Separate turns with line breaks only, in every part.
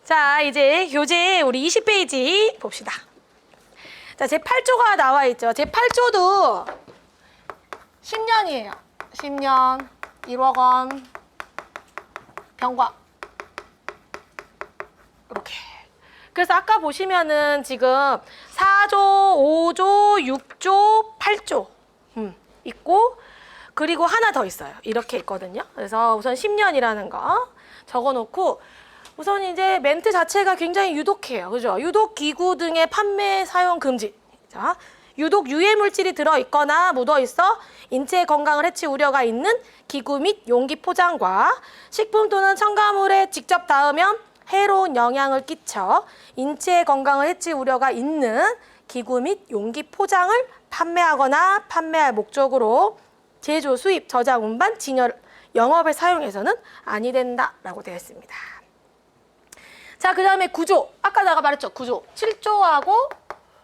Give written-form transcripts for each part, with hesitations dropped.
자, 이제 교재 우리 20페이지 봅시다. 자, 제8조가 나와 있죠. 제8조도 10년이에요. 10년, 1억 원, 병과. 이렇게. 그래서 아까 보시면은 지금 4조, 5조, 6조, 8조 있고, 그리고 하나 더 있어요. 이렇게 있거든요. 그래서 우선 10년이라는 거 적어놓고, 우선 이제 멘트 자체가 굉장히 유독해요. 그죠? 유독 기구 등의 판매 사용 금지. 자, 유독 유해 물질이 들어있거나 묻어있어 인체 건강을 해칠 우려가 있는 기구 및 용기 포장과 식품 또는 첨가물에 직접 닿으면 해로운 영향을 끼쳐 인체 건강을 해칠 우려가 있는 기구 및 용기 포장을 판매하거나 판매할 목적으로 제조, 수입, 저장, 운반, 진열, 영업에 사용해서는 아니 된다라고 되어 있습니다. 자, 그 다음에 구조. 아까 내가 말했죠. 구조. 7조하고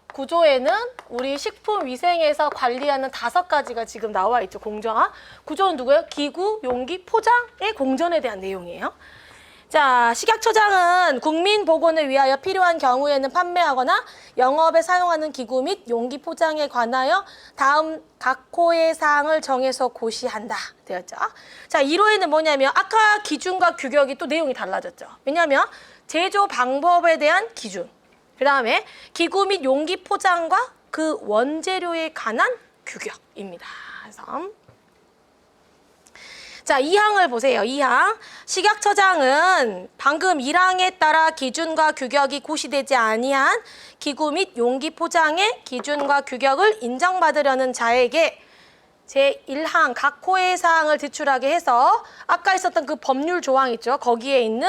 9조에는 우리 식품위생에서 관리하는 5가지가 지금 나와 있죠. 공정화. 구조는 누구예요? 기구, 용기, 포장의 공전에 대한 내용이에요. 자, 식약처장은 국민 보건을 위하여 필요한 경우에는 판매하거나 영업에 사용하는 기구 및 용기 포장에 관하여 다음 각 호의 사항을 정해서 고시한다 되었죠. 자, 1호에는 뭐냐면 아까 기준과 규격이 또 내용이 달라졌죠. 왜냐하면 제조 방법에 대한 기준, 그 다음에 기구 및 용기 포장과 그 원재료에 관한 규격입니다. 그래서 자, 2항을 보세요. 2항. 식약처장은 방금 1항에 따라 기준과 규격이 고시되지 아니한 기구 및 용기 포장의 기준과 규격을 인정받으려는 자에게 제1항 각 호의 사항을 제출하게 해서 아까 있었던 그 법률 조항 있죠. 거기에 있는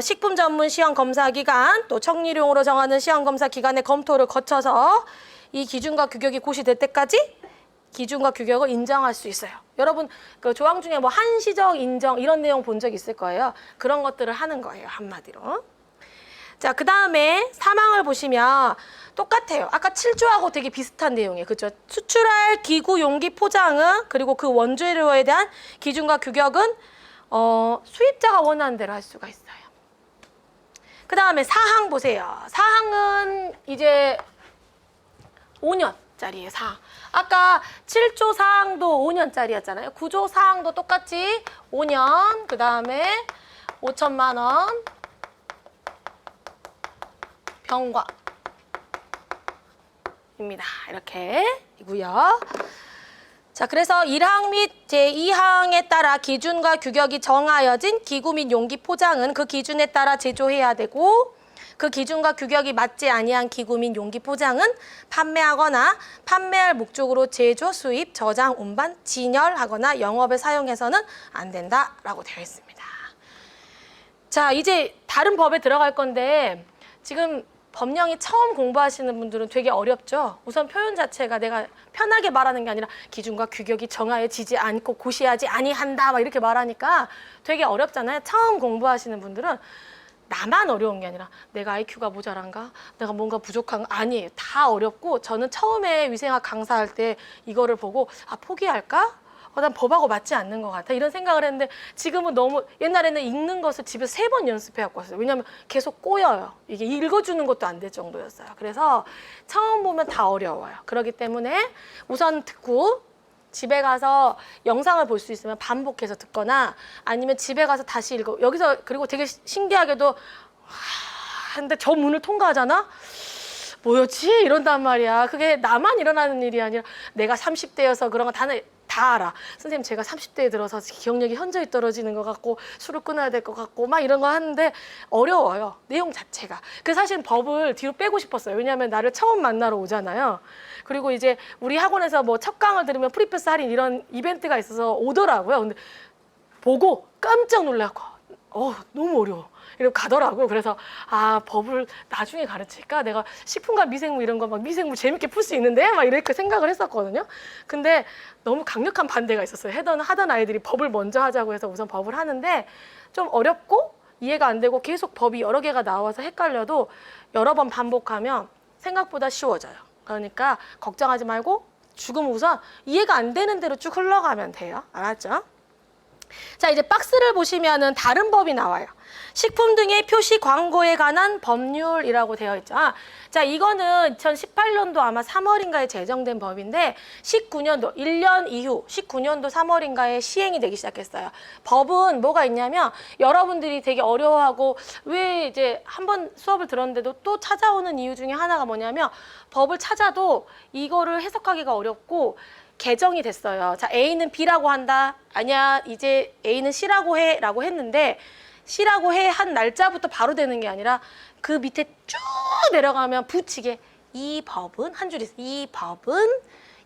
식품 전문 시험 검사 기간, 또 청리용으로 정하는 시험 검사 기간의 검토를 거쳐서 이 기준과 규격이 고시될 때까지 기준과 규격을 인정할 수 있어요. 여러분 그 조항 중에 뭐 한시적 인정 이런 내용 본 적 있을 거예요. 그런 것들을 하는 거예요. 한마디로. 자, 그 다음에 3항을 보시면 똑같아요. 아까 7조하고 되게 비슷한 내용이에요. 그렇죠? 수출할 기구, 용기, 포장은 그리고 그 원재료에 대한 기준과 규격은 수입자가 원하는 대로 할 수가 있어요. 그 다음에 4항 보세요. 4항은 이제 5년짜리예요. 4항. 아까 7조 사항도 5년짜리였잖아요. 9조 사항도 똑같이 5년, 그 다음에 5천만 원 병과 입니다. 이렇게 이고요. 자, 그래서 1항 및 제2항에 따라 기준과 규격이 정하여진 기구 및 용기 포장은 그 기준에 따라 제조해야 되고, 그 기준과 규격이 맞지 아니한 기구 및 용기 포장은 판매하거나 판매할 목적으로 제조, 수입, 저장, 운반, 진열하거나 영업에 사용해서는 안 된다라고 되어 있습니다. 자, 이제 다른 법에 들어갈 건데 지금 법령이 처음 공부하시는 분들은 되게 어렵죠. 우선 표현 자체가 내가 편하게 말하는 게 아니라 기준과 규격이 정하여지지 않고 고시하지 아니한다 막 이렇게 말하니까 되게 어렵잖아요. 처음 공부하시는 분들은 나만 어려운 게 아니라 내가 IQ가 모자란가? 내가 뭔가 부족한가? 아니에요. 다 어렵고 저는 처음에 위생학 강사할 때 이거를 보고 포기할까? 난 법하고 맞지 않는 것 같아. 이런 생각을 했는데 지금은 너무 옛날에는 읽는 것을 집에서 3번 연습해갖고 왔어요. 왜냐하면 계속 꼬여요. 이게 읽어주는 것도 안 될 정도였어요. 그래서 처음 보면 다 어려워요. 그렇기 때문에 우선 듣고 집에 가서 영상을 볼 수 있으면 반복해서 듣거나 아니면 집에 가서 다시 읽어. 여기서 그리고 되게 신기하게도 근데 저 문을 통과하잖아? 뭐였지? 이런단 말이야. 그게 나만 일어나는 일이 아니라 내가 30대여서 그런 거 다 알아. 선생님 제가 30대에 들어서 기억력이 현저히 떨어지는 것 같고 술을 끊어야 될 것 같고 막 이런 거 하는데 어려워요. 내용 자체가. 그래서 사실 법을 뒤로 빼고 싶었어요. 왜냐하면 나를 처음 만나러 오잖아요. 그리고 이제 우리 학원에서 뭐 첫 강을 들으면 프리패스 할인 이런 이벤트가 있어서 오더라고요. 근데 보고 깜짝 놀라고 너무 어려워. 이러고 가더라고요. 그래서 법을 나중에 가르칠까? 내가 식품과 미생물 이런 거 막 미생물 재밌게 풀 수 있는데 막 이렇게 생각을 했었거든요. 근데 너무 강력한 반대가 있었어요. 하던 아이들이 법을 먼저 하자고 해서 우선 법을 하는데 좀 어렵고 이해가 안 되고 계속 법이 여러 개가 나와서 헷갈려도 여러 번 반복하면 생각보다 쉬워져요. 그러니까 걱정하지 말고 죽음 우선 이해가 안 되는 대로 쭉 흘러가면 돼요. 알았죠? 자, 이제 박스를 보시면은 다른 법이 나와요. 식품 등의 표시 광고에 관한 법률이라고 되어 있죠. 자, 이거는 2018년도 아마 3월인가에 제정된 법인데 19년도, 1년 이후 19년도 3월인가에 시행이 되기 시작했어요. 법은 뭐가 있냐면 여러분들이 되게 어려워하고 왜 이제 한번 수업을 들었는데도 또 찾아오는 이유 중에 하나가 뭐냐면 법을 찾아도 이거를 해석하기가 어렵고 개정이 됐어요. 자, A는 B라고 한다. 아니야, 이제 A는 C라고 해 라고 했는데 C라고 해 한 날짜부터 바로 되는 게 아니라 그 밑에 쭉 내려가면 붙이게 이 법은 한 줄 있어. 이 법은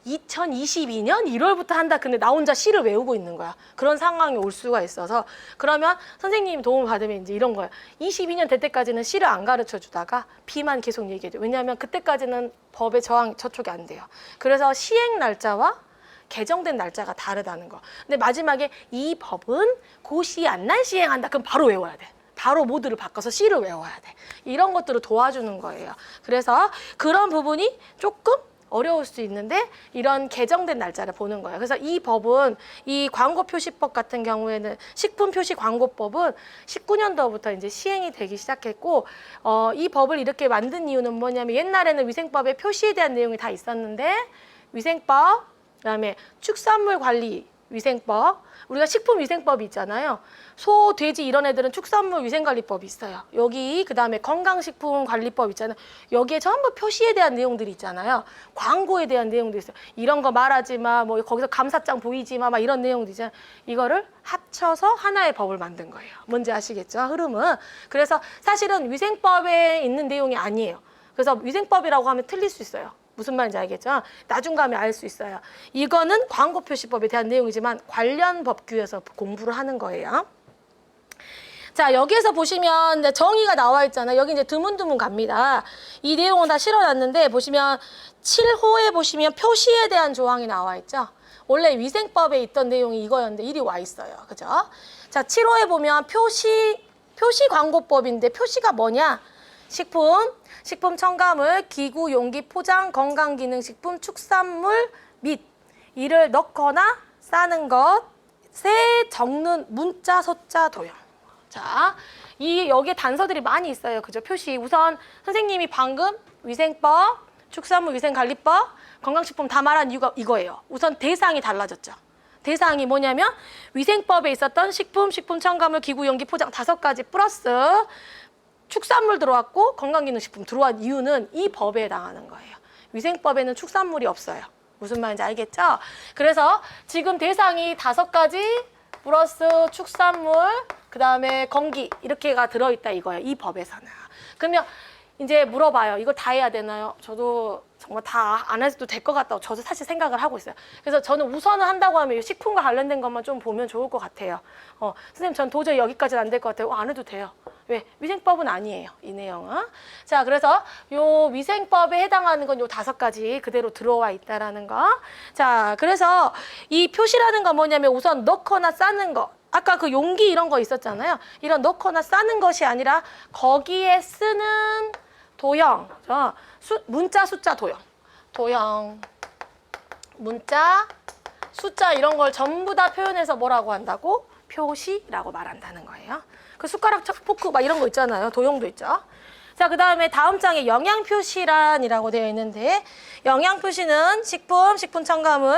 2022년 1월부터 한다. 근데 나 혼자 C를 외우고 있는 거야. 그런 상황이 올 수가 있어서 그러면 선생님이 도움을 받으면 이제 이런 거야. 22년 될 때까지는 C를 안 가르쳐 주다가 B만 계속 얘기해줘. 왜냐하면 그때까지는 법의 저촉이 안 돼요. 그래서 시행 날짜와 개정된 날짜가 다르다는 거. 근데 마지막에 이 법은 고시 안 날 시행한다. 그럼 바로 외워야 돼. 바로 모드를 바꿔서 C를 외워야 돼. 이런 것들을 도와주는 거예요. 그래서 그런 부분이 조금 어려울 수 있는데 이런 개정된 날짜를 보는 거예요. 그래서 이 법은 이 광고표시법 같은 경우에는 식품표시광고법은 19년도부터 이제 시행이 되기 시작했고 이 법을 이렇게 만든 이유는 뭐냐면 옛날에는 위생법에 표시에 대한 내용이 다 있었는데 위생법, 그다음에 축산물 관리 위생법, 우리가 식품위생법이 있잖아요. 소, 돼지 이런 애들은 축산물 위생관리법이 있어요. 여기 그다음에 건강식품관리법 있잖아요. 여기에 전부 표시에 대한 내용들이 있잖아요. 광고에 대한 내용도 있어요. 이런 거 말하지 마, 뭐 거기서 감사장 보이지 마, 막 이런 내용도 있잖아요. 이거를 합쳐서 하나의 법을 만든 거예요. 뭔지 아시겠죠? 흐름은. 그래서 사실은 위생법에 있는 내용이 아니에요. 그래서 위생법이라고 하면 틀릴 수 있어요. 무슨 말인지 알겠죠? 나중 가면 알 수 있어요. 이거는 광고표시법에 대한 내용이지만 관련 법규에서 공부를 하는 거예요. 자, 여기에서 보시면 정의가 나와 있잖아요. 여기 이제 드문드문 갑니다. 이 내용은 다 실어놨는데 보시면 7호에 보시면 표시에 대한 조항이 나와 있죠. 원래 위생법에 있던 내용이 이거였는데 이리 와 있어요. 그죠? 자, 7호에 보면 표시광고법인데 표시가 뭐냐? 식품 첨가물, 기구, 용기, 포장, 건강기능식품, 축산물 및 이를 넣거나 싸는 것에 적는 문자, 소자, 도형. 자, 여기에 단서들이 많이 있어요. 그죠? 표시. 우선 선생님이 방금 위생법, 축산물 위생관리법, 건강식품 다 말한 이유가 이거예요. 우선 대상이 달라졌죠. 대상이 뭐냐면 위생법에 있었던 식품 첨가물, 기구, 용기, 포장 5가지 플러스 축산물 들어왔고 건강기능식품 들어온 이유는 이 법에 해당하는 거예요. 위생법에는 축산물이 없어요. 무슨 말인지 알겠죠? 그래서 지금 대상이 5가지 플러스 축산물, 그 다음에 건기 이렇게가 들어있다 이거예요. 이 법에서는. 그러면 이제 물어봐요. 이걸 다 해야 되나요? 저도 정말 다 안 해도 될 것 같다고 저도 사실 생각을 하고 있어요. 그래서 저는 우선은 한다고 하면 식품과 관련된 것만 좀 보면 좋을 것 같아요. 선생님 전 도저히 여기까지는 안 될 것 같아요. 안 해도 돼요. 왜? 위생법은 아니에요. 이 내용은. 자, 그래서 요 위생법에 해당하는 건 요 5가지 그대로 들어와 있다라는 거. 자, 그래서 이 표시라는 건 뭐냐면 우선 넣거나 싸는 거. 아까 그 용기 이런 거 있었잖아요. 이런 넣거나 싸는 것이 아니라 거기에 쓰는 도형. 문자, 숫자, 도형. 도형, 문자, 숫자 이런 걸 전부 다 표현해서 뭐라고 한다고? 표시라고 말한다는 거예요. 그 숟가락, 포크 막 이런 거 있잖아요. 도형도 있죠. 자, 그 다음에 다음 장에 영양표시란이라고 되어 있는데 영양표시는 식품 첨가물,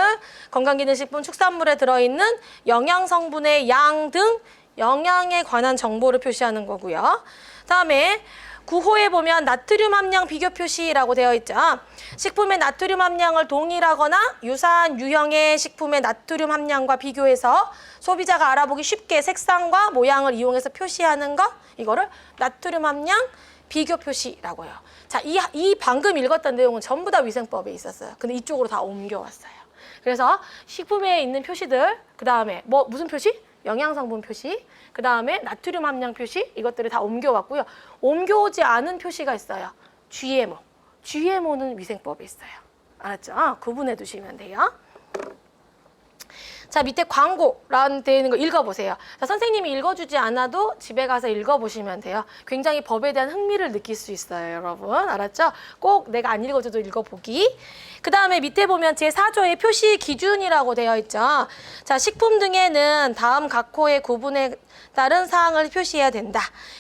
건강기능식품, 축산물에 들어있는 영양성분의 양 등 영양에 관한 정보를 표시하는 거고요. 다음에 9호에 보면 나트륨 함량 비교 표시라고 되어 있죠. 식품의 나트륨 함량을 동일하거나 유사한 유형의 식품의 나트륨 함량과 비교해서 소비자가 알아보기 쉽게 색상과 모양을 이용해서 표시하는 것, 이거를 나트륨 함량 비교 표시라고 해요. 자, 이 방금 읽었던 내용은 전부 다 위생법에 있었어요. 근데 이쪽으로 다 옮겨왔어요. 그래서 식품에 있는 표시들, 그 다음에 무슨 표시? 영양성분 표시, 그 다음에 나트륨 함량 표시, 이것들을 다 옮겨왔고요. 옮겨오지 않은 표시가 있어요. GMO. GMO는 위생법에 있어요. 알았죠? 구분해 두시면 돼요. 자, 밑에 광고라는 데 있는 거 읽어보세요. 자, 선생님이 읽어주지 않아도 집에 가서 읽어보시면 돼요. 굉장히 법에 대한 흥미를 느낄 수 있어요, 여러분. 알았죠? 꼭 내가 안 읽어줘도 읽어보기. 그 다음에 밑에 보면 제4조의 표시 기준이라고 되어 있죠. 자, 식품 등에는 다음 각 호의 구분에 따른 사항을 표시해야 된다.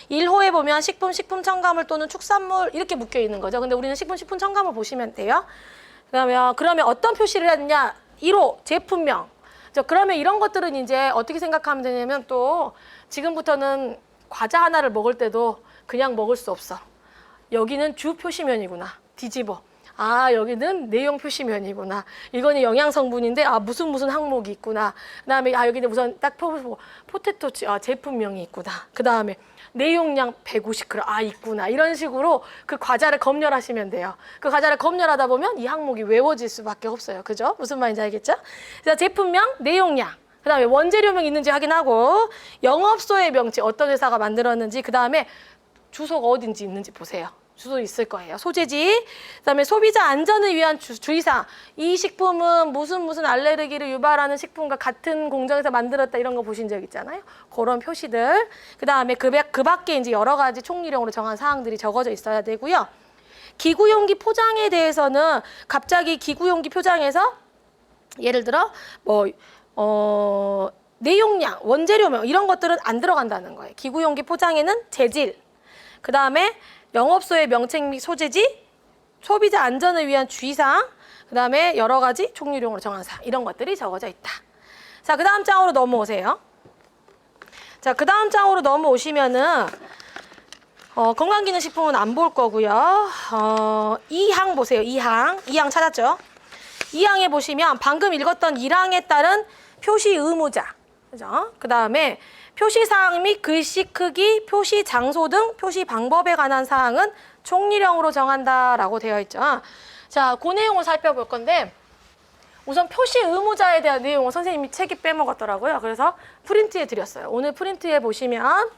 1호에 보면 식품, 식품 첨가물 또는 축산물 이렇게 묶여 있는 거죠. 근데 우리는 식품, 식품 첨가물 보시면 돼요. 그러면 어떤 표시를 해야 되냐? 1호, 제품명. 그러면 이런 것들은 이제 어떻게 생각하면 되냐면 또 지금부터는 과자 하나를 먹을 때도 그냥 먹을 수 없어. 여기는 주 표시면이구나. 뒤집어. 아, 여기는 내용 표시면이구나. 이거는 영양 성분인데 무슨 항목이 있구나. 그다음에 여기는 우선 딱 펴보고 포테토 제품명이 있구나. 그다음에 내용량 150g 있구나. 이런 식으로 그 과자를 검열하시면 돼요. 그 과자를 검열하다 보면 이 항목이 외워질 수밖에 없어요. 그죠? 무슨 말인지 알겠죠? 그래서 제품명, 내용량. 그다음에 원재료명 있는지 확인하고 영업소의 명치 어떤 회사가 만들었는지 그다음에 주소가 어딘지 있는지 보세요. 주소 있을 거예요. 소재지. 그다음에 소비자 안전을 위한 주의사항. 이 식품은 무슨 알레르기를 유발하는 식품과 같은 공정에서 만들었다 이런 거 보신 적 있잖아요. 그런 표시들. 그다음에 그 밖에 이제 여러 가지 총리령으로 정한 사항들이 적어져 있어야 되고요. 기구용기 포장에 대해서는 갑자기 기구용기 포장에서 예를 들어 내용량, 원재료명 이런 것들은 안 들어간다는 거예요. 기구용기 포장에는 재질. 그다음에 영업소의 명칭 및 소재지, 소비자 안전을 위한 주의사항, 그 다음에 여러 가지 총리용으로 정한 사항 이런 것들이 적어져 있다. 자, 그 다음 장으로 넘어오세요. 자, 그 다음 장으로 넘어오시면은 건강기능식품은 안 볼 거고요. 2항 보세요. 2항 찾았죠? 2항에 보시면 방금 읽었던 1항에 따른 표시 의무자, 그죠? 그 다음에 표시 사항 및 글씨 크기, 표시 장소 등 표시 방법에 관한 사항은 총리령으로 정한다라고 되어 있죠. 자, 그 내용을 살펴볼 건데 우선 표시 의무자에 대한 내용을 선생님이 책이 빼먹었더라고요. 그래서 프린트해 드렸어요. 오늘 프린트해 보시면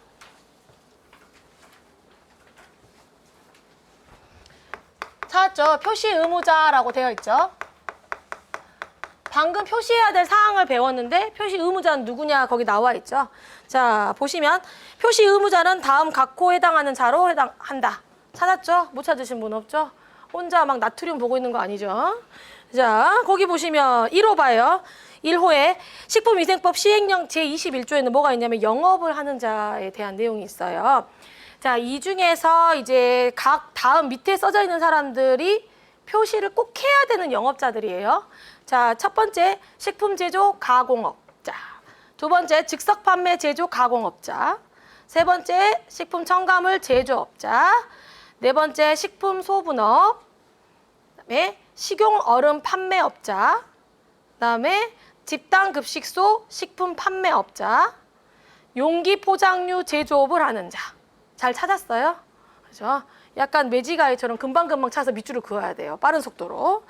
찾았죠? 표시 의무자라고 되어 있죠. 방금 표시해야 될 사항을 배웠는데 표시 의무자는 누구냐 거기 나와 있죠. 자, 보시면 표시 의무자는 다음 각 호에 해당하는 자로 해당한다. 찾았죠? 못 찾으신 분 없죠? 혼자 막 나트륨 보고 있는 거 아니죠? 자, 거기 보시면 1호 봐요. 1호에 식품위생법 시행령 제21조에는 뭐가 있냐면 영업을 하는 자에 대한 내용이 있어요. 자, 이 중에서 이제 각 다음 밑에 써져 있는 사람들이 표시를 꼭 해야 되는 영업자들이에요. 자, 첫 번째 식품 제조 가공업자, 두 번째 즉석 판매 제조 가공업자, 세 번째 식품 첨가물 제조업자, 네 번째 식품 소분업, 그다음에 식용 얼음 판매업자, 그다음에 집단 급식소 식품 판매업자, 용기 포장류 제조업을 하는 자. 잘 찾았어요? 그죠? 약간 매지가이처럼 금방금방 차서 밑줄을 그어야 돼요. 빠른 속도로.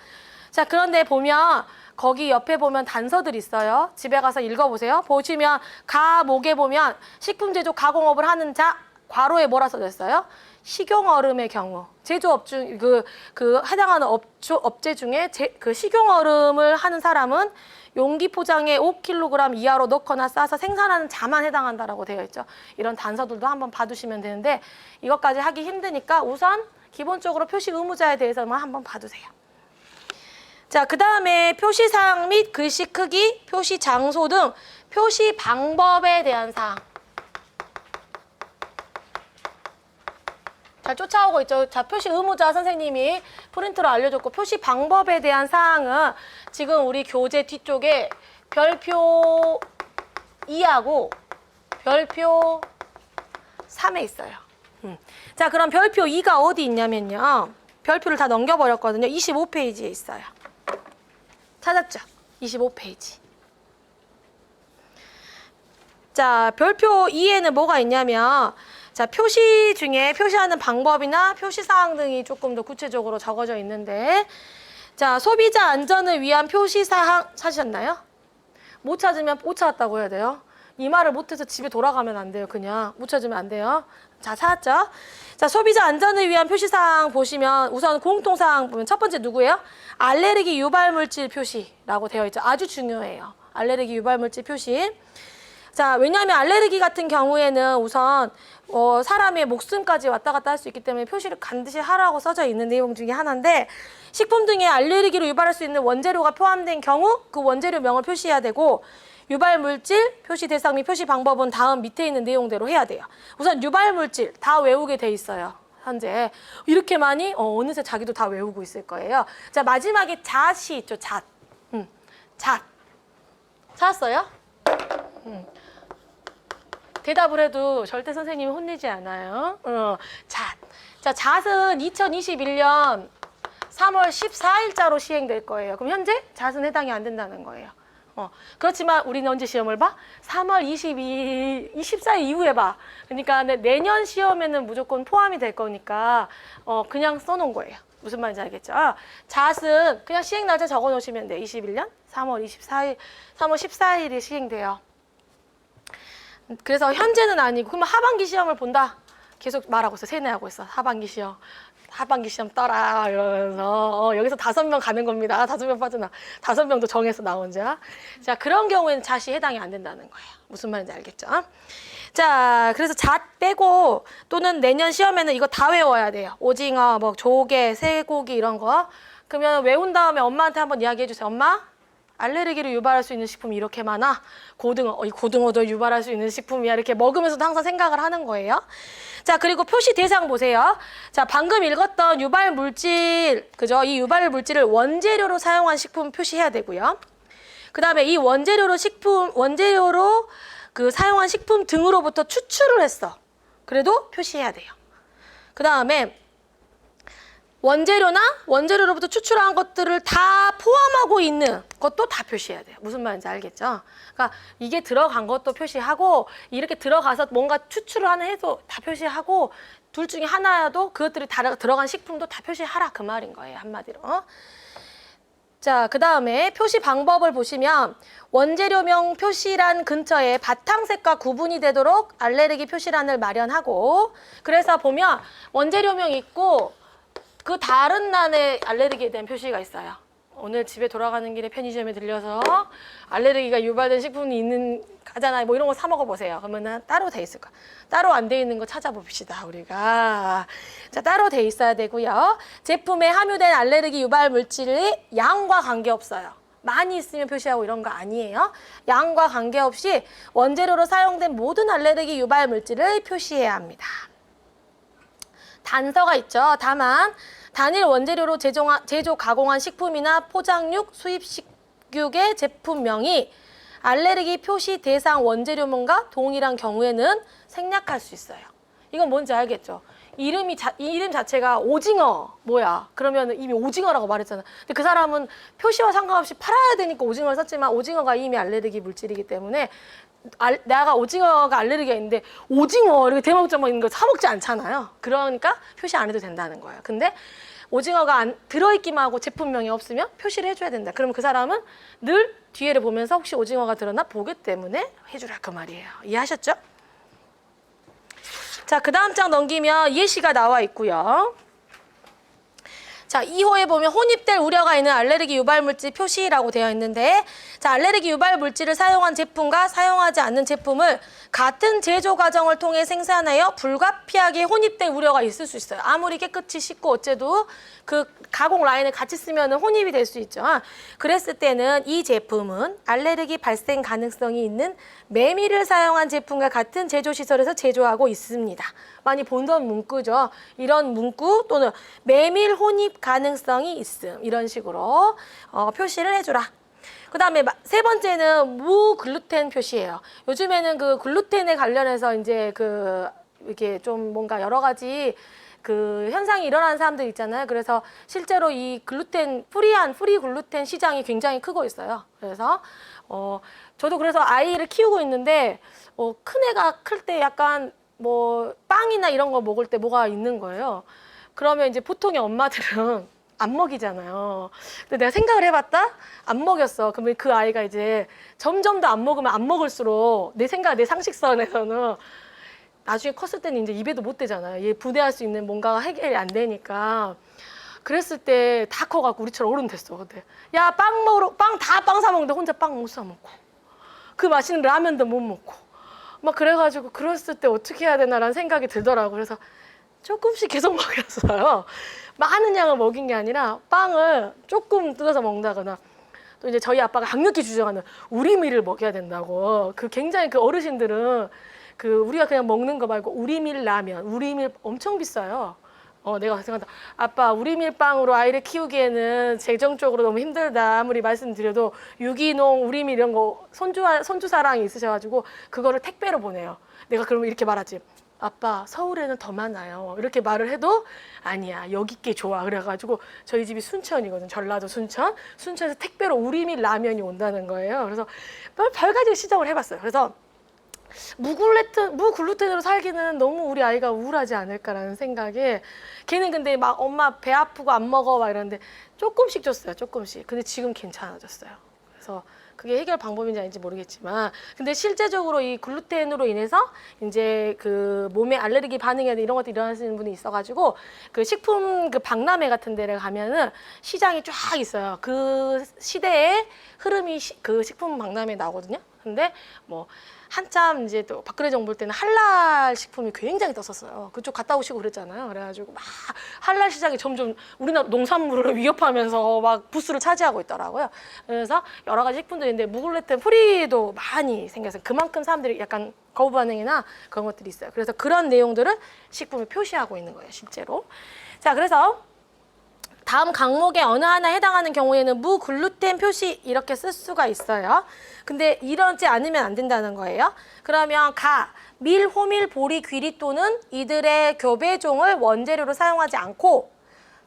자, 그런데 보면 거기 옆에 보면 단서들 있어요. 집에 가서 읽어보세요. 보시면 가목에 보면 식품 제조 가공업을 하는 자 괄호에 뭐라 써졌어요? 식용 얼음의 경우 제조업 중 해당하는 업체 중에 그 식용 얼음을 하는 사람은 용기 포장에 5kg 이하로 넣거나 싸서 생산하는 자만 해당한다라고 되어 있죠. 이런 단서들도 한번 봐두시면 되는데 이것까지 하기 힘드니까 우선 기본적으로 표시 의무자에 대해서만 한번 봐두세요. 자, 그 다음에 표시사항 및 글씨 크기, 표시 장소 등 표시 방법에 대한 사항. 잘 쫓아오고 있죠. 자, 표시 의무자 선생님이 프린트로 알려줬고 표시 방법에 대한 사항은 지금 우리 교재 뒤쪽에 별표 2하고 별표 3에 있어요. 자, 그럼 별표 2가 어디 있냐면요. 별표를 다 넘겨버렸거든요. 25페이지에 있어요. 찾았죠? 25페이지. 자, 별표 2에는 뭐가 있냐면 자, 표시 중에 표시하는 방법이나 표시사항 등이 조금 더 구체적으로 적어져 있는데 자, 소비자 안전을 위한 표시사항 찾으셨나요? 못 찾으면 못 찾았다고 해야 돼요. 이 말을 못해서 집에 돌아가면 안 돼요. 그냥 못 찾으면 안 돼요. 자, 찾았죠? 자, 소비자 안전을 위한 표시사항 보시면 우선 공통사항 보면 첫 번째 누구예요? 알레르기 유발물질 표시라고 되어 있죠. 아주 중요해요. 알레르기 유발물질 표시. 자, 왜냐하면 알레르기 같은 경우에는 우선 사람의 목숨까지 왔다 갔다 할 수 있기 때문에 표시를 반드시 하라고 써져 있는 내용 중에 하나인데, 식품 등에 알레르기로 유발할 수 있는 원재료가 포함된 경우 그 원재료명을 표시해야 되고, 유발물질, 표시 대상 및 표시 방법은 다음 밑에 있는 내용대로 해야 돼요. 우선 유발물질 다 외우게 돼 있어요. 현재 이렇게 많이 어느새 자기도 다 외우고 있을 거예요. 자, 마지막에 잣이 있죠. 잣. 잣. 찾았어요? 대답을 해도 절대 선생님이 혼내지 않아요. 잣. 자, 잣은 2021년 3월 14일자로 시행될 거예요. 그럼 현재 잣은 해당이 안 된다는 거예요. 그렇지만 우리는 언제 시험을 봐? 3월 24일 이후에 봐. 그러니까 내년 시험에는 무조건 포함이 될 거니까 그냥 써놓은 거예요. 무슨 말인지 알겠죠? 잣은 그냥 시행 날짜 적어 놓으시면 돼. 21년 3월 14일이 시행돼요. 그래서 현재는 아니고, 그러면 하반기 시험을 본다. 계속 말하고 있어. 세뇌하고 있어. 하반기 시험 떠라 이러면서 여기서 5명 가는 겁니다. 5명 빠져나. 5명도 정해서 나 혼자. 자, 그런 경우에는 잣이 해당이 안 된다는 거예요. 무슨 말인지 알겠죠? 자, 그래서 잣 빼고 또는 내년 시험에는 이거 다 외워야 돼요. 오징어, 뭐 조개, 쇠고기 이런 거. 그러면 외운 다음에 엄마한테 한번 이야기해 주세요. 엄마, 알레르기를 유발할 수 있는 식품이 이렇게 많아. 고등어, 이 고등어도 유발할 수 있는 식품이야. 이렇게 먹으면서도 항상 생각을 하는 거예요. 자, 그리고 표시 대상 보세요. 자, 방금 읽었던 유발 물질, 그죠? 이 유발 물질을 원재료로 사용한 식품 표시해야 되고요. 그 다음에 이 원재료로 사용한 식품 등으로부터 추출을 했어. 그래도 표시해야 돼요. 그 다음에 원재료나 원재료로부터 추출한 것들을 다 포함하고 있는 것도 다 표시해야 돼요. 무슨 말인지 알겠죠? 그러니까 이게 들어간 것도 표시하고, 이렇게 들어가서 뭔가 추출을 하는 해도 다 표시하고, 둘 중에 하나여도 그것들이 다 들어간 식품도 다 표시하라, 그 말인 거예요. 한마디로. 자, 그 다음에 표시 방법을 보시면 원재료명 표시란 근처에 바탕색과 구분이 되도록 알레르기 표시란을 마련하고, 그래서 보면 원재료명 있고 그 다른 란에 알레르기에 대한 표시가 있어요. 오늘 집에 돌아가는 길에 편의점에 들려서 알레르기가 유발된 식품이 가잖아요. 뭐 이런 거 사 먹어보세요. 그러면은 따로 돼 있을 거야. 따로 안 돼 있는 거 찾아봅시다, 우리가. 자, 따로 돼 있어야 되고요. 제품에 함유된 알레르기 유발 물질의 양과 관계없어요. 많이 있으면 표시하고 이런 거 아니에요. 양과 관계없이 원재료로 사용된 모든 알레르기 유발 물질을 표시해야 합니다. 단서가 있죠. 다만 단일 원재료로 제조 가공한 식품이나 포장육, 수입식육의 제품명이 알레르기 표시 대상 원재료명과 동일한 경우에는 생략할 수 있어요. 이건 뭔지 알겠죠? 이 이름 자체가 오징어 뭐야? 그러면 이미 오징어라고 말했잖아. 근데 그 사람은 표시와 상관없이 팔아야 되니까 오징어를 썼지만, 오징어가 이미 알레르기 물질이기 때문에 내가 오징어가 알레르기가 있는데 오징어 이렇게 대먹자먹 있는 거 사 먹지 않잖아요. 그러니까 표시 안 해도 된다는 거예요. 근데 오징어가 들어있기만 하고 제품명이 없으면 표시를 해줘야 된다. 그러면 그 사람은 늘 뒤에를 보면서 혹시 오징어가 들었나 보기 때문에 해주라, 그 말이에요. 이해하셨죠? 자, 그 다음 장 넘기면 예시가 나와 있고요. 자, 2호에 보면 혼입될 우려가 있는 알레르기 유발물질 표시라고 되어 있는데, 자, 알레르기 유발물질을 사용한 제품과 사용하지 않는 제품을 같은 제조 과정을 통해 생산하여 불가피하게 혼입될 우려가 있을 수 있어요. 아무리 깨끗이 씻고 어째도 그 가공 라인을 같이 쓰면 혼입이 될 수 있죠. 그랬을 때는 이 제품은 알레르기 발생 가능성이 있는 메밀을 사용한 제품과 같은 제조시설에서 제조하고 있습니다. 많이 본던 문구죠. 이런 문구 또는 메밀 혼입 가능성이 있음, 이런 식으로 표시를 해주라. 그 다음에 세 번째는 무글루텐 표시예요. 요즘에는 그 글루텐에 관련해서 이제 이렇게 좀 뭔가 여러 가지 그 현상이 일어나는 사람들 있잖아요. 그래서 실제로 이 글루텐, 프리 글루텐 시장이 굉장히 크고 있어요. 그래서 저도 그래서 아이를 키우고 있는데 큰 애가 클 때 약간 뭐 빵이나 이런 거 먹을 때 뭐가 있는 거예요. 그러면 이제 보통의 엄마들은 안 먹이잖아요. 근데 내가 생각을 해봤다? 안 먹였어. 그러면 그 아이가 이제 점점 더 안 먹으면 안 먹을수록 내 상식선에서는 나중에 컸을 때는 이제 입에도 못 대잖아요. 얘 분해할 수 있는 뭔가가 해결이 안 되니까. 그랬을 때 다 커갖고 우리처럼 어른 됐어. 근데 야, 빵 사 먹는데 혼자 빵 못 사 먹고. 그 맛있는 라면도 못 먹고 막 그래가지고 그랬을 때 어떻게 해야 되나라는 생각이 들더라고요. 그래서 조금씩 계속 먹였어요. 많은 양을 먹인 게 아니라 빵을 조금 뜯어서 먹는다거나 또 이제 저희 아빠가 강력히 주장하는 우리밀을 먹여야 된다고. 그 굉장히 그 어르신들은 그 우리가 그냥 먹는 거 말고 우리밀 라면, 우리밀 엄청 비싸요. 내가 생각한다. 아빠, 우리밀빵으로 아이를 키우기에는 재정적으로 너무 힘들다. 아무리 말씀드려도 유기농, 우리밀 이런 거 손주 사랑이 있으셔가지고 그거를 택배로 보내요. 내가 그러면 이렇게 말하지. 아빠, 서울에는 더 많아요. 이렇게 말을 해도 아니야, 여기 게 좋아. 그래가지고 저희 집이 순천이거든. 전라도 순천. 순천에서 택배로 우리밀 라면이 온다는 거예요. 그래서 별가지 시정을 해봤어요. 그래서 무글루텐으로 살기는 너무 우리 아이가 우울하지 않을까라는 생각에 걔는 근데 막 엄마 배 아프고 안 먹어 막 이러는데 조금씩 줬어요. 조금씩. 근데 지금 괜찮아졌어요. 그래서 그게 해결 방법인지 아닌지 모르겠지만 근데 실제적으로 이 글루텐으로 인해서 이제 그 몸에 알레르기 반응이나 이런 것들이 일어나시는 분이 있어가지고 그 식품 그 박람회 같은 데를 가면은 시장이 쫙 있어요. 그 시대의 흐름이 그 식품 박람회에 나오거든요. 근데 뭐 한참 이제 또 박근혜 정부 때는 할랄 식품이 굉장히 떴었어요. 그쪽 갔다 오시고 그랬잖아요. 그래가지고 막 할랄 시장이 점점 우리나라 농산물을 위협하면서 막 부스를 차지하고 있더라고요. 그래서 여러 가지 식품들이 있는데 무글루텐 프리도 많이 생겨서 그만큼 사람들이 약간 거부 반응이나 그런 것들이 있어요. 그래서 그런 내용들을 식품에 표시하고 있는 거예요, 실제로. 자, 그래서 다음 강목에 어느 하나에 해당하는 경우에는 무글루텐 표시 이렇게 쓸 수가 있어요. 근데 이러지 않으면 안 된다는 거예요. 그러면 밀, 호밀, 보리, 귀리 또는 이들의 교배종을 원재료로 사용하지 않고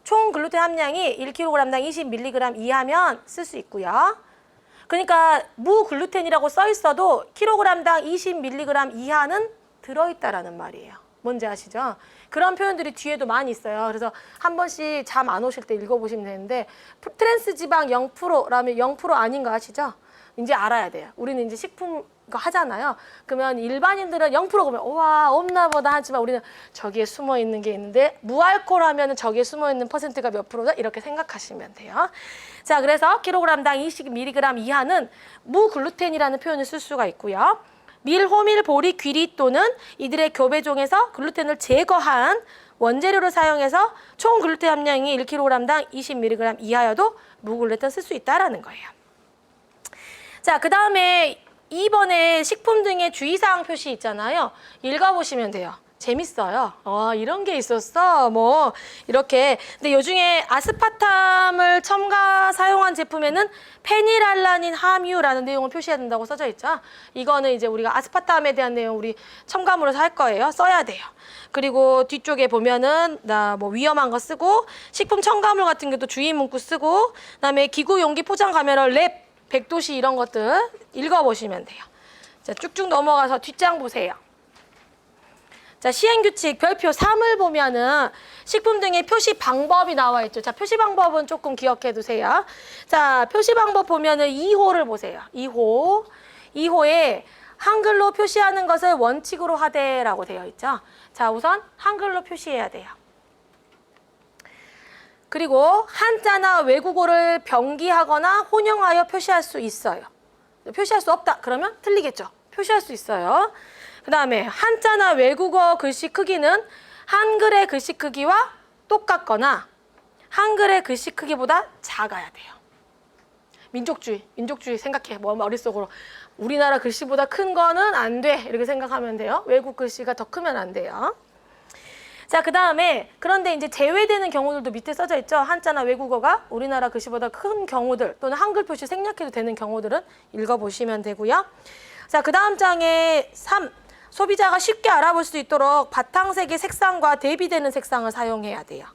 총 글루텐 함량이 1kg당 20mg 이하면 쓸 수 있고요. 그러니까 무글루텐이라고 써 있어도 kg당 20mg 이하는 들어있다라는 말이에요. 뭔지 아시죠? 그런 표현들이 뒤에도 많이 있어요. 그래서 한 번씩 잠 안 오실 때 읽어보시면 되는데 트랜스 지방 0%라면 0% 아닌 거 아시죠? 이제 알아야 돼요. 우리는 이제 식품 거 하잖아요. 그러면 일반인들은 0% 그러면 와 없나 보다 하지만 우리는 저기에 숨어 있는 게 있는데 무알콜 하면은 저기에 숨어 있는 퍼센트가 몇 프로다 이렇게 생각하시면 돼요. 자, 그래서 kg당 20mg 이하는 무글루텐이라는 표현을 쓸 수가 있고요. 밀, 호밀, 보리, 귀리 또는 이들의 교배종에서 글루텐을 제거한 원재료를 사용해서 총 글루텐 함량이 1kg당 20mg 이하여도 무글루텐 쓸 수 있다라는 거예요. 자, 그 다음에 2번에 식품 등의 주의사항 표시 있잖아요. 읽어보시면 돼요. 재밌어요. 이런 게 있었어. 뭐 이렇게. 근데 요중에 아스파탐을 첨가 사용한 제품에는 페닐알라닌 함유라는 내용을 표시해야 된다고 써져 있죠. 이거는 이제 우리가 아스파탐에 대한 내용 우리 첨가물에서 할 거예요. 써야 돼요. 그리고 뒤쪽에 보면은 뭐 위험한 거 쓰고 식품 첨가물 같은 것도 주의 문구 쓰고 그다음에 기구 용기 포장 카메라 랩 100도씨 이런 것들 읽어보시면 돼요. 자, 쭉쭉 넘어가서 뒷장 보세요. 자, 시행규칙 별표 3을 보면은 식품 등의 표시 방법이 나와 있죠. 자, 표시 방법은 조금 기억해 두세요. 자, 표시 방법 보면은 2호를 보세요. 2호에 한글로 표시하는 것을 원칙으로 하되라고 되어 있죠. 자, 우선 한글로 표시해야 돼요. 그리고 한자나 외국어를 병기하거나 혼용하여 표시할 수 있어요. 표시할 수 없다. 그러면 틀리겠죠. 표시할 수 있어요. 그 다음에 한자나 외국어 글씨 크기는 한글의 글씨 크기와 똑같거나 한글의 글씨 크기보다 작아야 돼요. 민족주의 생각해. 뭐 머릿속으로 우리나라 글씨보다 큰 거는 안 돼. 이렇게 생각하면 돼요. 외국 글씨가 더 크면 안 돼요. 자, 그 다음에 그런데 이제 제외되는 경우들도 밑에 써져 있죠. 한자나 외국어가 우리나라 글씨보다 큰 경우들 또는 한글 표시 생략해도 되는 경우들은 읽어보시면 되고요. 자, 그 다음 장에 3. 소비자가 쉽게 알아볼 수 있도록 바탕색의 색상과 대비되는 색상을 사용해야 돼요.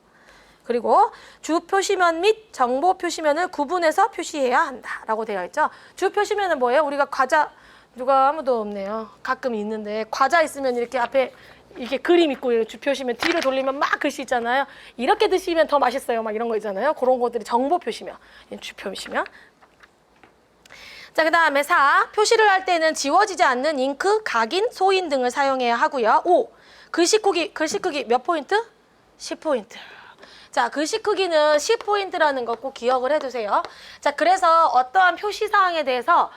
그리고 주 표시면 및 정보 표시면을 구분해서 표시해야 한다라고 되어 있죠. 주 표시면은 뭐예요? 우리가 과자 누가 아무도 없네요. 가끔 있는데 과자 있으면 이렇게 앞에 이렇게 그림 있고 주 표시면 뒤로 돌리면 막 글씨 있잖아요. 이렇게 드시면 더 맛있어요. 막 이런 거 있잖아요. 그런 것들이 정보 표시면, 주 표시면. 자, 그 다음에 4. 표시를 할 때는 지워지지 않는 잉크, 각인, 소인 등을 사용해야 하고요. 5. 글씨 크기 몇 포인트? 10포인트. 자, 글씨 크기는 10포인트라는 거 꼭 기억을 해두세요. 자, 그래서 어떠한 표시사항에 대해서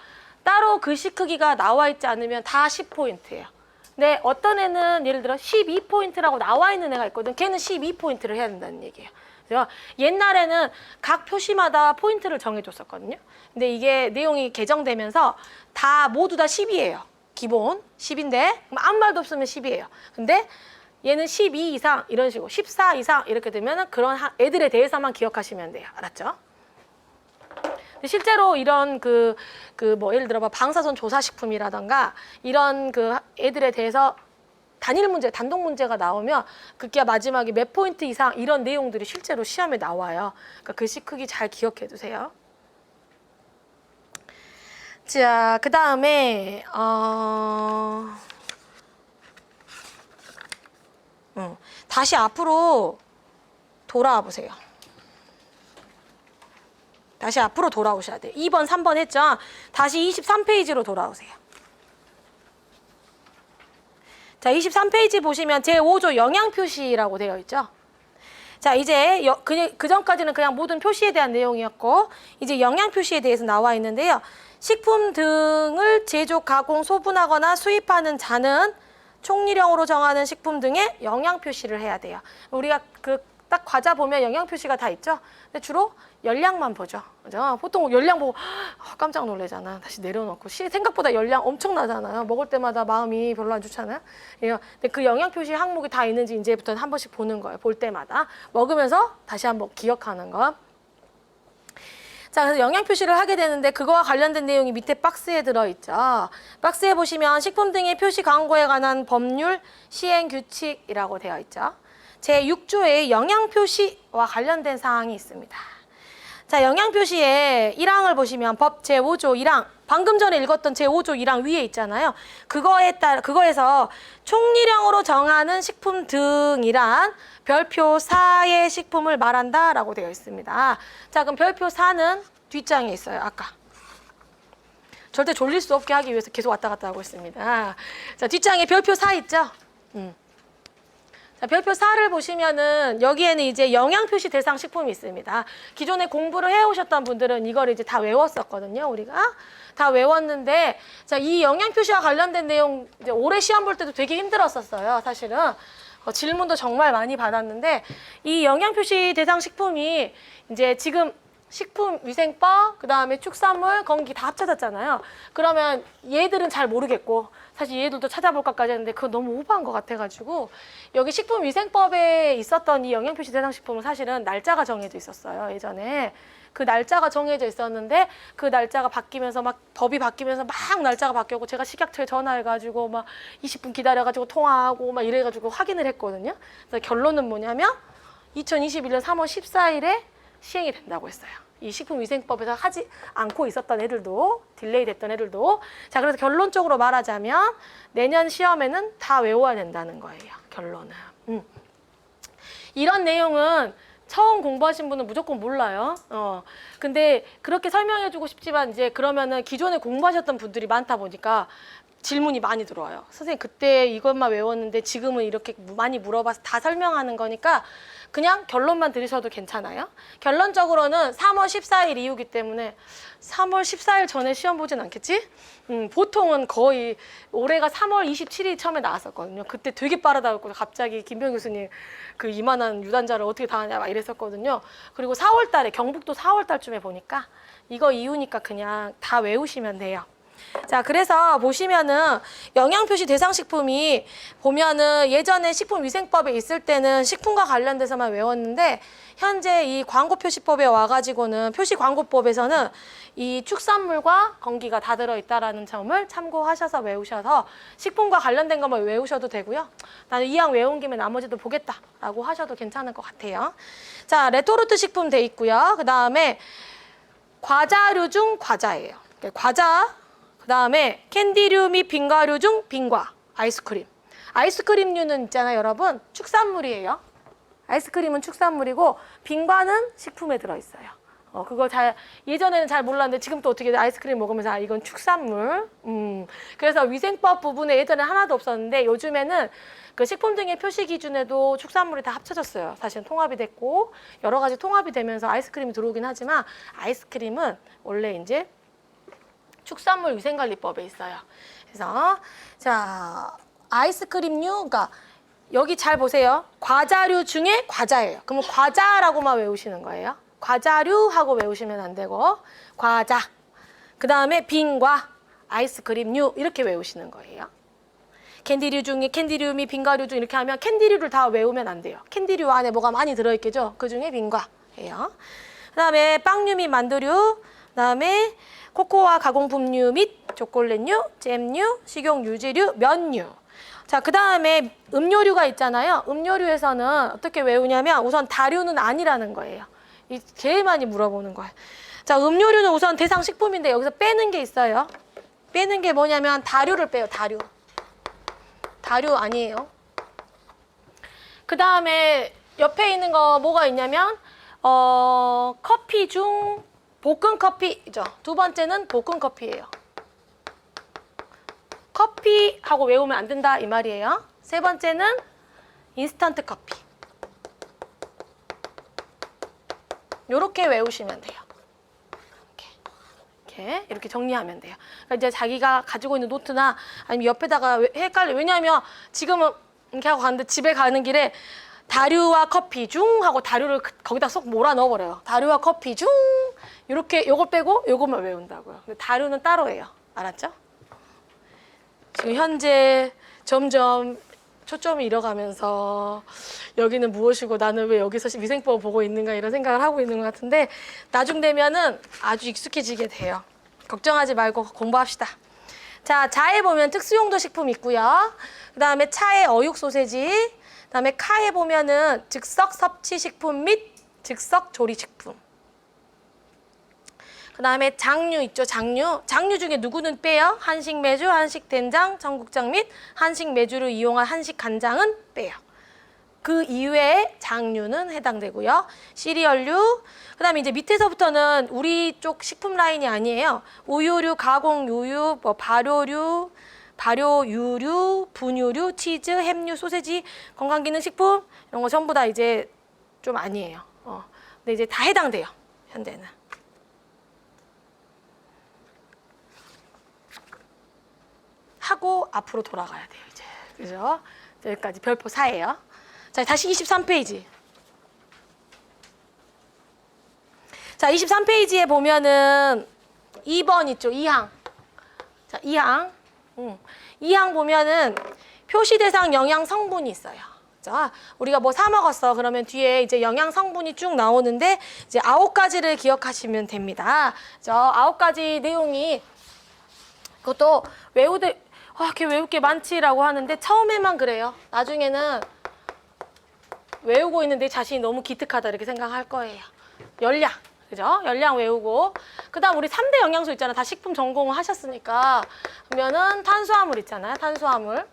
따로 글씨 크기가 나와 있지 않으면 다 10포인트예요. 근데 어떤 애는 예를 들어 12포인트라고 나와 있는 애가 있거든. 걔는 12포인트를 해야 된다는 얘기예요. 그래서 옛날에는 각 표시마다 포인트를 정해줬었거든요. 근데 이게 내용이 개정되면서 모두 다 10이에요. 기본 10인데 아무 말도 없으면 10이에요. 근데 얘는 12 이상 이런 식으로 14 이상 이렇게 되면 그런 애들에 대해서만 기억하시면 돼요. 알았죠? 실제로 이런 뭐 예를 들어 방사선 조사식품이라던가 이런 애들에 대해서 단일 문제, 단독 문제가 나오면 그게 마지막에 몇 포인트 이상 이런 내용들이 실제로 시험에 나와요. 그러니까 글씨 크기 잘 기억해 두세요. 자, 그 다음에 다시 앞으로 돌아와 보세요. 다시 앞으로 돌아오셔야 돼요. 2번, 3번 했죠? 다시 23페이지로 돌아오세요. 자, 23페이지 보시면 제5조 영양표시라고 되어 있죠? 자, 이제 그 전까지는 그냥 모든 표시에 대한 내용이었고 이제 영양표시에 대해서 나와 있는데요. 식품 등을 제조, 가공, 소분하거나 수입하는 자는 총리령으로 정하는 식품 등의 영양표시를 해야 돼요. 우리가 딱 과자 보면 영양표시가 다 있죠? 근데 주로 열량만 보죠. 그죠? 보통 열량 보고 깜짝 놀라잖아. 다시 내려놓고. 생각보다 열량 엄청나잖아요. 먹을 때마다 마음이 별로 안 좋잖아요. 근데 그 영양표시 항목이 다 있는지 이제부터는 한 번씩 보는 거예요. 볼 때마다. 먹으면서 다시 한번 기억하는 거. 자, 그래서 영양표시를 하게 되는데 그거와 관련된 내용이 밑에 박스에 들어있죠. 박스에 보시면 식품 등의 표시 광고에 관한 법률 시행규칙이라고 되어 있죠. 제6조에 영양표시와 관련된 사항이 있습니다. 자, 영양표시의 1항을 보시면 법 제5조 1항, 방금 전에 읽었던 제5조 1항 위에 있잖아요. 그거에서 총리령으로 정하는 식품 등이란 별표 4의 식품을 말한다라고 되어 있습니다. 자, 그럼 별표 4는 뒷장에 있어요. 아까. 절대 졸릴 수 없게 하기 위해서 계속 왔다 갔다 하고 있습니다. 자, 뒷장에 별표 4 있죠? 자, 별표 4를 보시면은 여기에는 이제 영양표시 대상 식품이 있습니다. 기존에 공부를 해오셨던 분들은 이걸 이제 다 외웠었거든요. 우리가 다 외웠는데, 자, 이 영양표시와 관련된 내용 이제 올해 시험 볼 때도 되게 힘들었었어요. 사실은 질문도 정말 많이 받았는데 이 영양표시 대상 식품이 이제 지금 식품위생법, 그 다음에 축산물, 건기 다 합쳐졌잖아요. 그러면 얘들은 잘 모르겠고 사실 얘들도 찾아볼까까지 했는데 그거 너무 오버한 것 같아가지고 여기 식품위생법에 있었던 이 영양표시 대상 식품은 사실은 날짜가 정해져 있었어요. 예전에. 그 날짜가 정해져 있었는데 그 날짜가 바뀌면서 막 법이 바뀌면서 막 날짜가 바뀌고 제가 식약처에 전화해가지고 막 20분 기다려가지고 통화하고 막 이래가지고 확인을 했거든요. 그래서 결론은 뭐냐면 2021년 3월 14일에 시행이 된다고 했어요. 이 식품위생법에서 하지 않고 있었던 애들도, 딜레이 됐던 애들도. 자, 그래서 결론적으로 말하자면 내년 시험에는 다 외워야 된다는 거예요. 결론은. 이런 내용은 처음 공부하신 분은 무조건 몰라요. 근데 그렇게 설명해주고 싶지만 이제 그러면은 기존에 공부하셨던 분들이 많다 보니까 질문이 많이 들어와요. 선생님 그때 이것만 외웠는데 지금은 이렇게 많이 물어봐서 다 설명하는 거니까 그냥 결론만 들으셔도 괜찮아요. 결론적으로는 3월 14일 이후기 때문에 3월 14일 전에 시험 보진 않겠지? 보통은 거의 올해가 3월 27일 처음에 나왔었거든요. 그때 되게 빠르다고 갑자기 김병 교수님 그 이만한 유단자를 어떻게 다 하냐 막 이랬었거든요. 그리고 4월 달에 경북도 4월 달쯤에 보니까 이거 이후니까 그냥 다 외우시면 돼요. 자, 그래서 보시면은 영양표시 대상식품이 보면은 예전에 식품위생법에 있을 때는 식품과 관련돼서만 외웠는데 현재 이 광고표시법에 와가지고는 표시광고법에서는 이 축산물과 건기가 다 들어있다라는 점을 참고하셔서 외우셔서 식품과 관련된 것만 외우셔도 되고요. 나는 이 항 외운 김에 나머지도 보겠다라고 하셔도 괜찮을 것 같아요. 자, 레토르트 식품 돼 있고요. 그 다음에 과자류 중 과자예요. 과자. 그 다음에 캔디류 및 빙과류 중 빙과, 아이스크림. 아이스크림류는 있잖아요, 여러분. 축산물이에요. 아이스크림은 축산물이고 빙과는 식품에 들어있어요. 그거 예전에는 잘 몰랐는데 지금 또 어떻게 아이스크림 먹으면서 이건 축산물. 그래서 위생법 부분에 예전에 하나도 없었는데 요즘에는 그 식품 등의 표시 기준에도 축산물이 다 합쳐졌어요. 사실은 통합이 됐고 여러 가지 통합이 되면서 아이스크림이 들어오긴 하지만 아이스크림은 원래 이제 축산물 위생관리법에 있어요. 그래서 자 아이스크림류, 그러니까 여기 잘 보세요. 과자류 중에 과자예요. 그러면 과자라고만 외우시는 거예요. 과자류 하고 외우시면 안 되고 과자. 그 다음에 빈과 아이스크림류 이렇게 외우시는 거예요. 캔디류 중에 캔디류미 빈과류 중 이렇게 하면 캔디류를 다 외우면 안 돼요. 캔디류 안에 뭐가 많이 들어있겠죠. 그 중에 빈과예요. 그 다음에 빵류 및 만두류, 그 다음에 코코아 가공품류 및 초콜릿류, 잼류, 식용 유지류, 면류. 자, 그 다음에 음료류가 있잖아요. 음료류에서는 어떻게 외우냐면 우선 다류는 아니라는 거예요. 이 제일 많이 물어보는 거예요. 자, 음료류는 우선 대상식품인데 여기서 빼는 게 있어요. 빼는 게 뭐냐면 다류를 빼요. 다류. 다류 아니에요. 그 다음에 옆에 있는 거 뭐가 있냐면 커피 중 볶은 커피죠. 두 번째는 볶은 커피예요. 커피하고 외우면 안 된다 이 말이에요. 세 번째는 인스턴트 커피. 요렇게 외우시면 돼요. 이렇게 정리하면 돼요. 그러니까 이제 자기가 가지고 있는 노트나 아니면 옆에다가 헷갈려. 왜냐하면 지금은 이렇게 하고 가는데 집에 가는 길에 다류와 커피 중 하고 다류를 거기다 쏙 몰아 넣어버려요. 다류와 커피 중 이렇게 요거 빼고 요것만 외운다고요. 근데 다류는 따로 해요. 알았죠? 지금 현재 점점 초점이 잃어가면서 여기는 무엇이고 나는 왜 여기서 위생법을 보고 있는가 이런 생각을 하고 있는 것 같은데 나중 되면은 아주 익숙해지게 돼요. 걱정하지 말고 공부합시다. 자, 자에 보면 특수용도 식품 있고요. 그 다음에 차에 어육 소세지, 그 다음에 카에 보면은 즉석 섭취식품 및 즉석 조리식품. 그 다음에 장류 있죠, 장류. 장류 중에 누구는 빼요? 한식 메주, 한식 된장, 청국장 및 한식 메주를 이용한 한식 간장은 빼요. 그 이외의 장류는 해당되고요. 시리얼류, 그 다음에 이제 밑에서부터는 우리 쪽 식품 라인이 아니에요. 우유류, 가공유유, 뭐 발효류, 발효유류, 분유류, 치즈, 햄류, 소세지, 건강기능식품 이런 거 전부 다 이제 좀 아니에요. 근데 이제 다 해당돼요, 현재는. 하고 앞으로 돌아가야 돼요, 이제. 그죠? 여기까지 별표 4예요. 자, 다시 23페이지. 자, 23페이지에 보면은 2번 있죠, 2항. 자, 2항. 2항 보면은 표시 대상 영양 성분이 있어요. 자, 우리가 뭐 사 먹었어. 그러면 뒤에 이제 영양 성분이 쭉 나오는데 이제 9가지를 기억하시면 됩니다. 저 9가지 내용이 그것도 외우되 걔 외울 게 많지라고 하는데 처음에만 그래요. 나중에는 외우고 있는데 자신이 너무 기특하다 이렇게 생각할 거예요. 열량, 그죠? 열량 외우고 그 다음 우리 3대 영양소 있잖아. 다 식품 전공을 하셨으니까 그러면은 탄수화물 있잖아요. 탄수화물.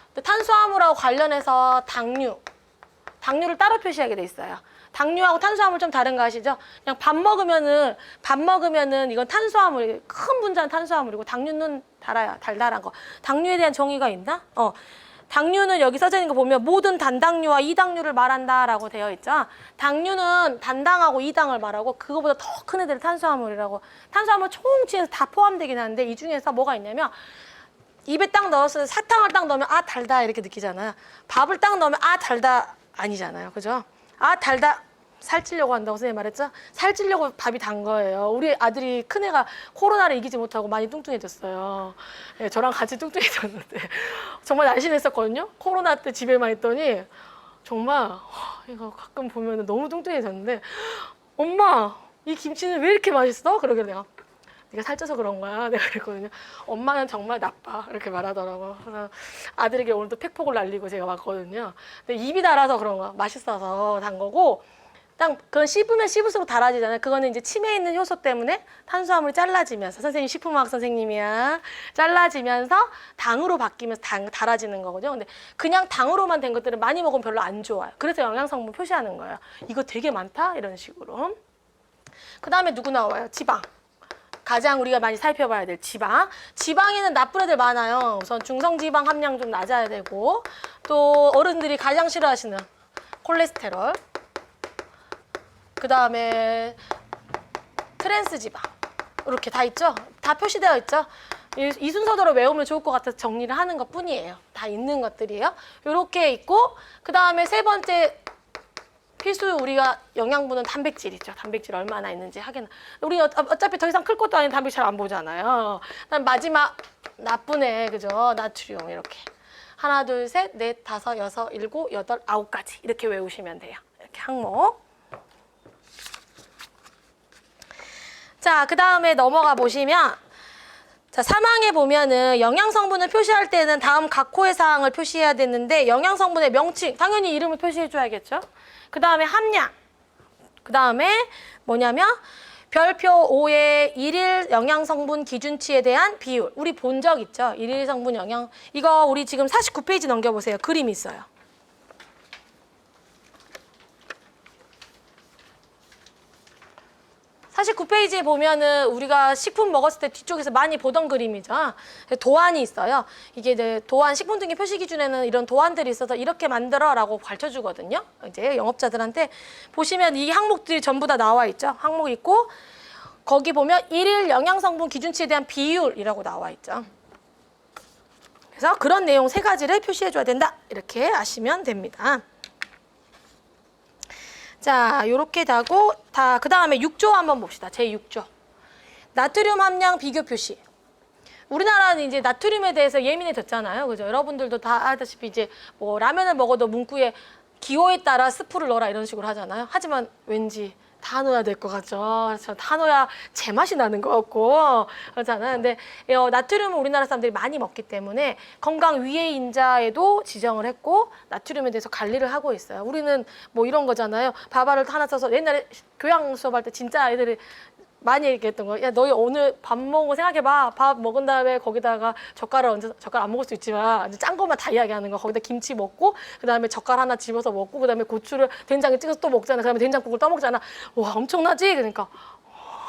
근데 탄수화물하고 관련해서 당류를 따로 표시하게 돼 있어요. 당류하고 탄수화물 좀 다른 거 아시죠? 그냥 밥 먹으면은 이건 탄수화물, 큰 분자는 탄수화물이고 당류는 달달한 거. 당류에 대한 정의가 있나? 당류는 여기 써져 있는 거 보면 모든 단당류와 이당류를 말한다라고 되어 있죠. 당류는 단당하고 이당을 말하고 그거보다 더 큰 애들을 탄수화물이라고. 탄수화물 총치에서 다 포함되긴 하는데 이 중에서 뭐가 있냐면 입에 딱 넣었을 때 사탕을 딱 넣으면 아 달다 이렇게 느끼잖아요. 밥을 딱 넣으면 아 달다 아니잖아요. 그죠? 아 달다 살찌려고 한다고 선생님 말했죠? 살찌려고 밥이 단 거예요. 우리 아들이 큰애가 코로나를 이기지 못하고 많이 뚱뚱해졌어요. 예, 저랑 같이 뚱뚱해졌는데 정말 날씬했었거든요. 코로나 때 집에만 있더니 정말 이거 가끔 보면 너무 뚱뚱해졌는데 엄마 이 김치는 왜 이렇게 맛있어? 그러길래 내가 네가 살쪄서 그런 거야. 내가 그랬거든요. 엄마는 정말 나빠. 이렇게 말하더라고. 그래서 아들에게 오늘도 팩폭을 날리고 제가 왔거든요. 근데 입이 달아서 그런 거야. 맛있어서 단 거고 딱 그건 씹으면 씹을수록 달아지잖아요. 그거는 이제 침에 있는 효소 때문에 탄수화물이 잘라지면서 선생님 식품화학 선생님이야. 잘라지면서 당으로 바뀌면서 달아지는 거거든요. 근데 그냥 당으로만 된 것들은 많이 먹으면 별로 안 좋아요. 그래서 영양성분 표시하는 거예요. 이거 되게 많다? 이런 식으로. 그 다음에 누구 나와요? 지방. 가장 우리가 많이 살펴봐야 될 지방. 지방에는 나쁜 애들 많아요. 우선 중성지방 함량 좀 낮아야 되고 또 어른들이 가장 싫어하시는 콜레스테롤. 그 다음에 트랜스 지방. 이렇게 다 있죠? 다 표시되어 있죠? 이 순서대로 외우면 좋을 것 같아서 정리를 하는 것 뿐이에요. 다 있는 것들이에요. 이렇게 있고 그 다음에 세 번째 필수 우리가 영양분은 단백질이죠. 단백질 얼마나 있는지 하긴 우리 어차피 더 이상 클 것도 아닌 단백질 안 보잖아요. 그다음 마지막 나쁜 애 그죠? 나트륨 이렇게 하나 둘 셋 넷 다섯 여섯 일곱 여덟 아홉 가지 이렇게 외우시면 돼요. 이렇게 항목. 자, 그 다음에 넘어가 보시면 자, 3항에 보면은 영양성분을 표시할 때는 다음 각호의 사항을 표시해야 되는데 영양성분의 명칭, 당연히 이름을 표시해 줘야겠죠. 그 다음에 함량, 그 다음에 뭐냐면 별표 5의 일일 영양성분 기준치에 대한 비율. 우리 본 적 있죠? 일일 성분 영양. 이거 우리 지금 49페이지 넘겨보세요. 그림 있어요. 49페이지에 보면은 우리가 식품 먹었을 때 뒤쪽에서 많이 보던 그림이죠. 도안이 있어요. 이게 이제 도안 식품 등기 표시 기준에는 이런 도안들이 있어서 이렇게 만들어라고 가르쳐 주거든요. 이제 영업자들한테 보시면 이 항목들이 전부 다 나와 있죠. 항목 있고 거기 보면 일일 영양성분 기준치에 대한 비율이라고 나와 있죠. 그래서 그런 내용 세 가지를 표시해 줘야 된다. 이렇게 아시면 됩니다. 자, 요렇게 다고 그 다음에 6조 한번 봅시다. 제6조. 나트륨 함량 비교 표시. 우리나라는 이제 나트륨에 대해서 예민해졌잖아요. 그죠? 여러분들도 다 알다시피 이제 뭐 라면을 먹어도 문구에 기호에 따라 스프를 넣어라 이런 식으로 하잖아요. 하지만 왠지 다 넣어야 될 것 같죠. 그래서 다 넣어야 제맛이 나는 것 같고 그렇잖아요. 근데 나트륨을 우리나라 사람들이 많이 먹기 때문에 건강 위해 인자에도 지정을 했고 나트륨에 대해서 관리를 하고 있어요. 우리는 뭐 이런 거잖아요. 밥알을 하나 써서 옛날에 교양 수업할 때 진짜 애들이 많이 얘기했던 거. 야, 너희 오늘 밥 먹은 거 생각해봐. 밥 먹은 다음에 거기다가 젓갈을 얹어서 젓갈 안 먹을 수 있지만 짠 것만 다 이야기하는 거. 거기다 김치 먹고 그다음에 젓갈 하나 집어서 먹고 그다음에 고추를 된장에 찍어서 또 먹잖아. 그다음에 된장국을 떠먹잖아. 와 엄청나지? 그러니까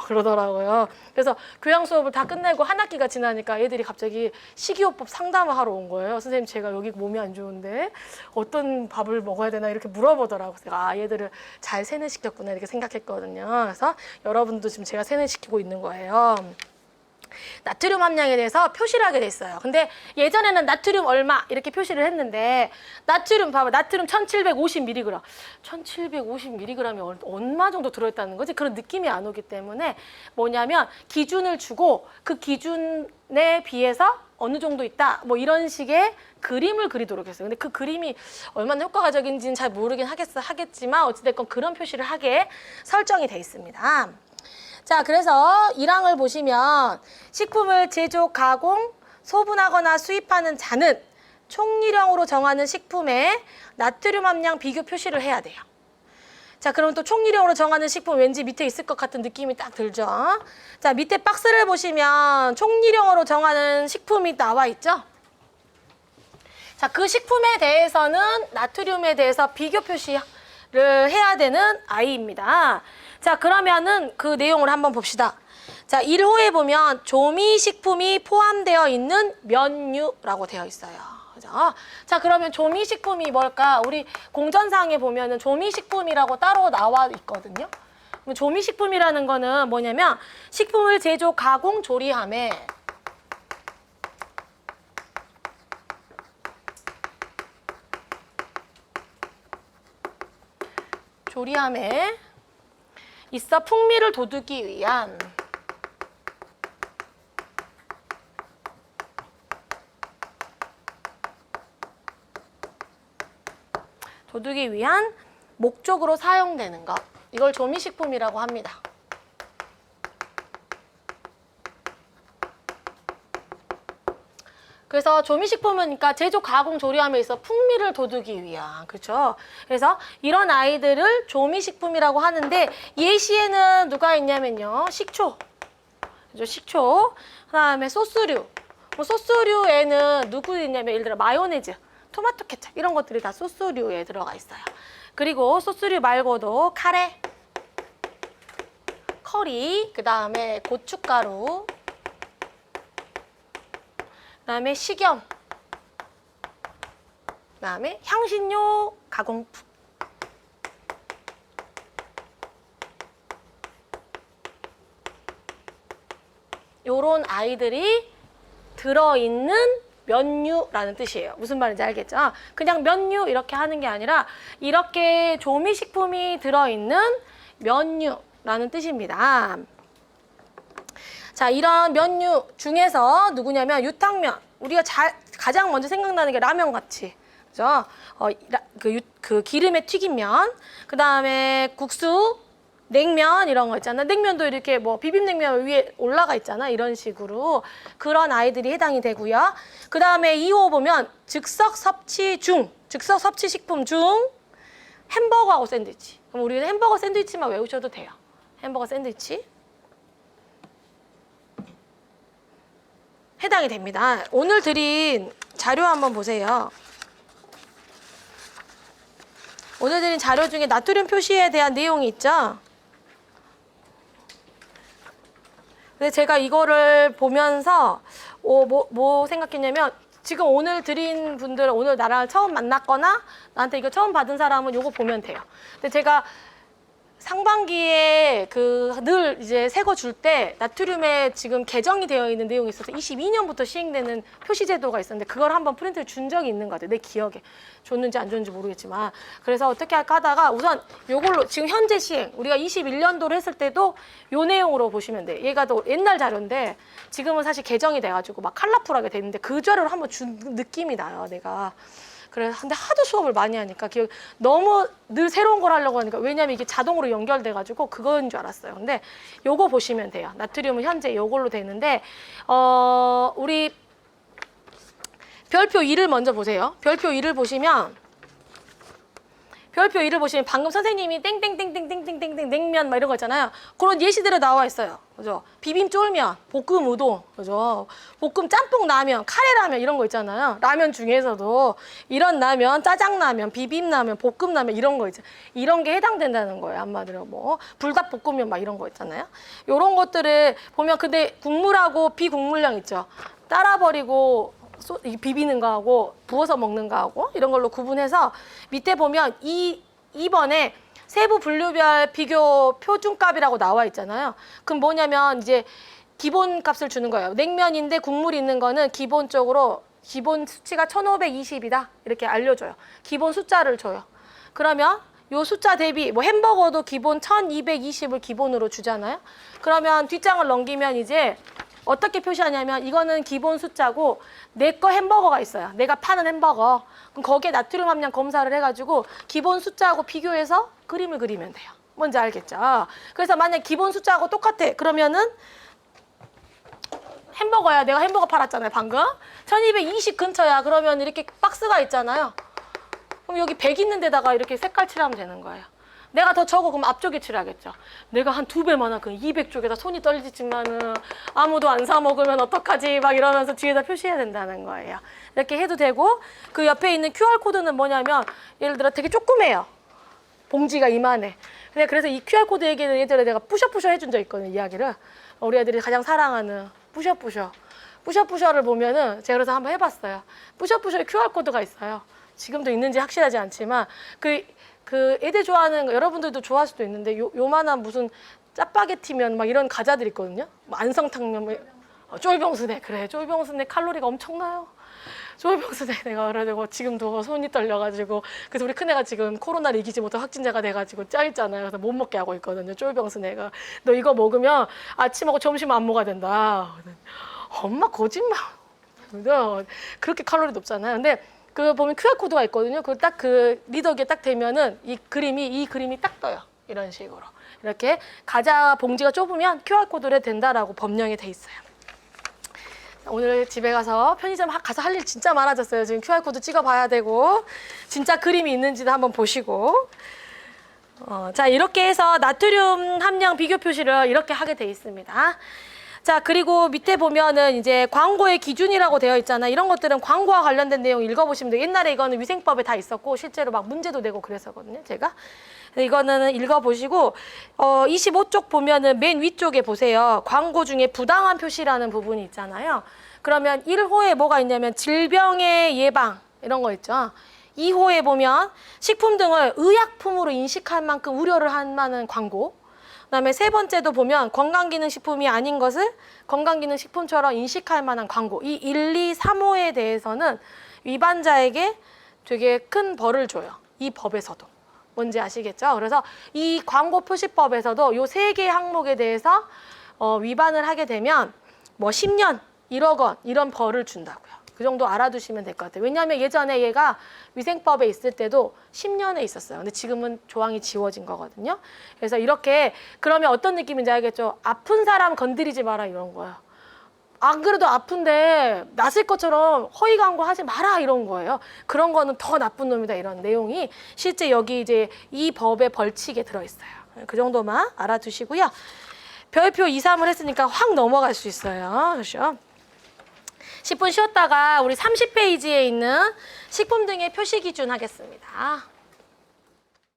그러더라고요. 그래서 교양 수업을 다 끝내고 한 학기가 지나니까 애들이 갑자기 식이요법 상담을 하러 온 거예요. 선생님 제가 여기 몸이 안 좋은데 어떤 밥을 먹어야 되나 이렇게 물어보더라고요. 제가 얘들을 잘 세뇌시켰구나 이렇게 생각했거든요. 그래서 여러분도 지금 제가 세뇌시키고 있는 거예요. 나트륨 함량에 대해서 표시를 하게 됐어요. 근데 예전에는 나트륨 얼마 이렇게 표시를 했는데 나트륨 봐봐. 나트륨 1750mg. 1750mg이 얼마 정도 들어있다는 거지? 그런 느낌이 안 오기 때문에 뭐냐면 기준을 주고 그 기준에 비해서 어느 정도 있다. 뭐 이런 식의 그림을 그리도록 했어요. 근데 그 그림이 얼마나 효과적인지는 잘 모르긴 하겠지만 어찌됐건 그런 표시를 하게 설정이 돼 있습니다. 자, 그래서 1항을 보시면 식품을 제조, 가공, 소분하거나 수입하는 자는 총리령으로 정하는 식품에 나트륨 함량 비교 표시를 해야 돼요. 자, 그럼 또 총리령으로 정하는 식품 왠지 밑에 있을 것 같은 느낌이 딱 들죠. 자, 밑에 박스를 보시면 총리령으로 정하는 식품이 나와 있죠. 자, 그 식품에 대해서는 나트륨에 대해서 비교 표시를 해야 되는 아이입니다. 자, 그러면은 그 내용을 한번 봅시다. 자, 1호에 보면 조미식품이 포함되어 있는 면류라고 되어 있어요. 그죠? 자, 그러면 조미식품이 뭘까? 우리 공전사항에 보면은 조미식품이라고 따로 나와 있거든요. 조미식품이라는 거는 뭐냐면 식품을 제조, 가공, 조리함에 있어 풍미를 돋우기 위한 목적으로 사용되는 것. 이걸 조미식품이라고 합니다. 그래서 조미식품은 그러니까 제조, 가공, 조리함에 있어 풍미를 돋우기 위한, 그렇죠? 그래서 이런 아이들을 조미식품이라고 하는데 예시에는 누가 있냐면요. 식초, 그죠? 식초. 그다음에 소스류. 뭐 소스류에는 누구 있냐면 예를 들어 마요네즈, 토마토 케첩 이런 것들이 다 소스류에 들어가 있어요. 그리고 소스류 말고도 카레, 커리, 그다음에 고춧가루, 그다음에 식염, 그다음에 향신료, 가공품. 요런 아이들이 들어있는 면류라는 뜻이에요. 무슨 말인지 알겠죠? 그냥 면류 이렇게 하는 게 아니라 이렇게 조미식품이 들어있는 면류라는 뜻입니다. 자, 이런 면류 중에서 누구냐면 유탕면. 우리가 가장 먼저 생각나는 게 라면 같이. 그죠? 그 기름에 튀긴 면. 그 다음에 국수, 냉면 이런 거 있잖아. 냉면도 이렇게 뭐 비빔냉면 위에 올라가 있잖아. 이런 식으로. 그런 아이들이 해당이 되고요. 그 다음에 2호 보면 즉석 섭취 중. 즉석 섭취 식품 중 햄버거하고 샌드위치. 그럼 우리는 햄버거 샌드위치만 외우셔도 돼요. 햄버거 샌드위치. 해당이 됩니다. 오늘 드린 자료 한번 보세요. 오늘 드린 자료 중에 나트륨 표시에 대한 내용이 있죠. 근데 제가 이거를 보면서 뭐 생각했냐면 지금 오늘 드린 분들 오늘 나랑 처음 만났거나 나한테 이거 처음 받은 사람은 이거 보면 돼요. 근데 제가 상반기에 늘 이제 새 거 줄 때 나트륨에 지금 개정이 되어 있는 내용이 있어서 22년부터 시행되는 표시 제도가 있었는데 그걸 한번 프린트를 준 적이 있는 것 같아요. 내 기억에. 줬는지 안 줬는지 모르겠지만. 그래서 어떻게 할까 하다가 우선 요걸로 지금 현재 시행 우리가 21년도를 했을 때도 요 내용으로 보시면 돼. 얘가 또 옛날 자료인데 지금은 사실 개정이 돼가지고 막 컬러풀하게 됐는데 그 자료를 한번 준 느낌이 나요. 내가. 그래서 근데 하도 수업을 많이 하니까 너무 늘 새로운 걸 하려고 하니까 왜냐면 이게 자동으로 연결돼가지고 그거인 줄 알았어요. 근데 요거 보시면 돼요. 나트륨은 현재 요걸로 되는데 우리 별표 2를 먼저 보세요. 별표 2를 보시면 방금 선생님이 땡땡땡땡땡땡땡 냉면 막 이런 거 있잖아요. 그런 예시대로 나와 있어요. 그죠? 비빔 쫄면, 볶음 우동, 그죠? 볶음 짬뽕 라면, 카레 라면 이런 거 있잖아요. 라면 중에서도 이런 라면, 짜장라면, 비빔라면, 볶음라면 이런 거 있죠. 이런 게 해당된다는 거예요. 한마디로 뭐 불닭볶음면 막 이런 거 있잖아요. 이런 것들을 보면 근데 국물하고 비국물량 있죠. 따라버리고 비비는 거하고 부어서 먹는 거하고 이런 걸로 구분해서 밑에 보면 2번에 세부 분류별 비교 표준값이라고 나와 있잖아요. 그럼 뭐냐면 이제 기본값을 주는 거예요. 냉면인데 국물이 있는 거는 기본적으로 기본 수치가 1520이다 이렇게 알려줘요. 기본 숫자를 줘요. 그러면 요 숫자 대비 뭐 햄버거도 기본 1220을 기본으로 주잖아요. 그러면 뒷장을 넘기면 이제 어떻게 표시하냐면 이거는 기본 숫자고 내 거 햄버거가 있어요. 내가 파는 햄버거. 그럼 거기에 나트륨 함량 검사를 해가지고 기본 숫자하고 비교해서 그림을 그리면 돼요. 뭔지 알겠죠? 그래서 만약 기본 숫자하고 똑같아. 그러면은 햄버거야. 내가 햄버거 팔았잖아요. 방금. 1220 근처야. 그러면 이렇게 박스가 있잖아요. 그럼 여기 100 있는 데다가 이렇게 색깔 칠하면 되는 거예요. 내가 더 적어 그럼 앞쪽에 칠하겠죠. 내가 한 2배만큼 200쪽에다 손이 떨리지만은 아무도 안 사 먹으면 어떡하지 막 이러면서 뒤에다 표시해야 된다는 거예요. 이렇게 해도 되고 그 옆에 있는 QR코드는 뭐냐면 예를 들어 되게 조그매요. 봉지가 이만해. 그래서 이 QR코드 얘기는 예전에 내가 뿌셔뿌셔 해준 적 있거든요. 이야기를. 우리 애들이 가장 사랑하는 뿌셔뿌셔. 뿌셔뿌셔를 보면은 제가 그래서 한번 해봤어요. 뿌셔뿌셔에 QR코드가 있어요. 지금도 있는지 확실하지 않지만 그 애들 좋아하는 거 여러분들도 좋아할 수도 있는데 요만한 무슨 짜파게티면 막 이런 과자들 있거든요. 뭐 안성탕면, 뭐, 쫄병스낵 그래. 쫄병스낵 칼로리가 엄청나요. 쫄병스낵 내가 그래가지고 지금도 손이 떨려가지고 그래서 우리 큰애가 지금 코로나를 이기지 못한 확진자가 돼가지고 짜있잖아요. 그래서 못 먹게 하고 있거든요. 쫄병스낵을. 너 이거 먹으면 아침하고 점심 안모가 된다. 엄마 거짓말. 그렇게 칼로리 높잖아요. 근데 그 보면 QR코드가 있거든요. 그 리더기에 딱 되면은 이 그림이 딱 떠요. 이런 식으로. 이렇게 과자 봉지가 좁으면 QR코드를 된다라고 법령에 돼 있어요. 오늘 집에 가서 편의점 가서 할 일 진짜 많아졌어요. 지금 QR코드 찍어봐야 되고 진짜 그림이 있는지도 한번 보시고 자 이렇게 해서 나트륨 함량 비교 표시를 이렇게 하게 돼 있습니다. 자, 그리고 밑에 보면은 이제 광고의 기준이라고 되어 있잖아요. 이런 것들은 광고와 관련된 내용 읽어보시면 돼요. 옛날에 이거는 위생법에 다 있었고 실제로 막 문제도 내고 그랬었거든요, 제가. 이거는 읽어보시고 25쪽 보면은 맨 위쪽에 보세요. 광고 중에 부당한 표시라는 부분이 있잖아요. 그러면 1호에 뭐가 있냐면 질병의 예방 이런 거 있죠. 2호에 보면 식품 등을 의약품으로 인식할 만큼 우려를 할 만한 광고. 그다음에 세 번째도 보면 건강기능식품이 아닌 것을 건강기능식품처럼 인식할 만한 광고. 이 1, 2, 3호에 대해서는 위반자에게 되게 큰 벌을 줘요. 이 법에서도. 뭔지 아시겠죠? 그래서 이 광고 표시법에서도 요 세 개의 항목에 대해서 위반을 하게 되면 뭐 10년, 1억 원 이런 벌을 준다고요. 그 정도 알아두시면 될 것 같아요. 왜냐하면 예전에 얘가 위생법에 있을 때도 10년에 있었어요. 근데 지금은 조항이 지워진 거거든요. 그래서 이렇게 그러면 어떤 느낌인지 알겠죠? 아픈 사람 건드리지 마라 이런 거예요. 안 그래도 아픈데 낫을 것처럼 허위 광고하지 마라 이런 거예요. 그런 거는 더 나쁜 놈이다 이런 내용이 실제 여기 이제 이 법의 벌칙에 들어있어요. 그 정도만 알아두시고요. 별표 2, 3을 했으니까 확 넘어갈 수 있어요. 그렇죠? 10분 쉬었다가 우리 30페이지에 있는 식품 등의 표시 기준 하겠습니다.